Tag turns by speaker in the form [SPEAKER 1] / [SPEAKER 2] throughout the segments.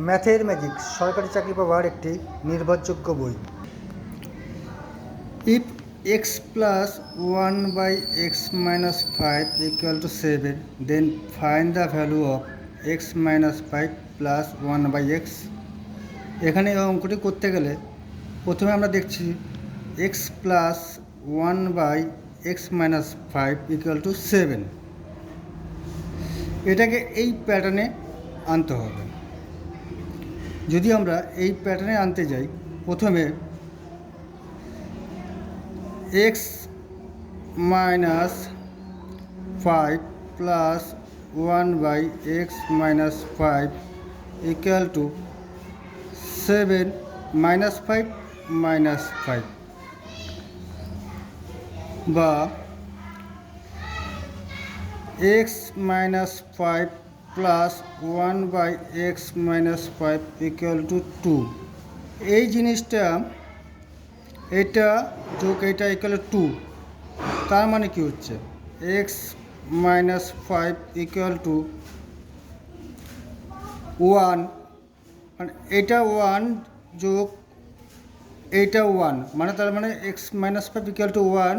[SPEAKER 1] ম্যাথের ম্যাজিক সরকারি চাকরি পাওয়ার একটি নির্ভরযোগ্য বই। If x plus 1/x minus 5 equal to 7, then find the value of x minus 5 plus 1/x। এখানে এই অঙ্কটি করতে গেলে প্রথমে আমরা দেখছি x plus 1/x minus 5 equal to 7। এটাকে এই প্যাটার্নে আনতে হবে। যদি আমরা এই প্যাটার্নে আনতে যাই, প্রথমে x minus 5 plus 1/x minus 5 equal to 7 minus 5 minus 5, বা x minus 5 plus 1/x minus 5 equal to 2। এই জিনিসটা এটা যোগ এটা ইকুয়াল টু 2, তার মানে কি হচ্ছে x minus 5 equal to 1, মানে এটা 1 যোগ এইটা 1, মানে তার মানে x minus 5 equal to 1।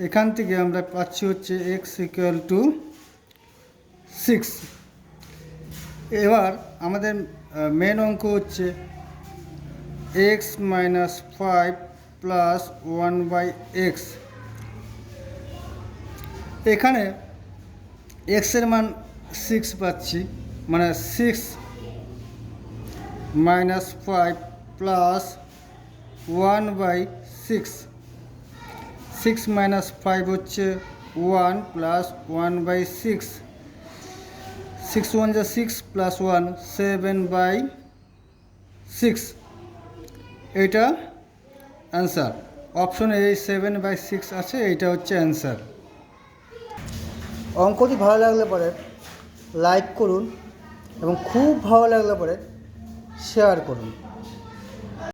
[SPEAKER 1] এখান থেকে আমরা পাচ্ছি হচ্ছে x equal to 6। এবার আমাদের মেন অঙ্ক হচ্ছে x minus 5 plus 1/x। এখানে x এর মান 6 পাচ্ছি, মানে 6 minus 5 plus 1/6। 6 minus 5 হচ্ছে 1 plus 1/6। 6 1 যা 6 plus 1 7/6। এটা অ্যান্সার। অপশনে এই 7/6 আছে, এইটা হচ্ছে অ্যান্সার। অঙ্কটি ভালো লাগলে পরে লাইক করুন এবং খুব ভালো লাগলে পরে শেয়ার করুন।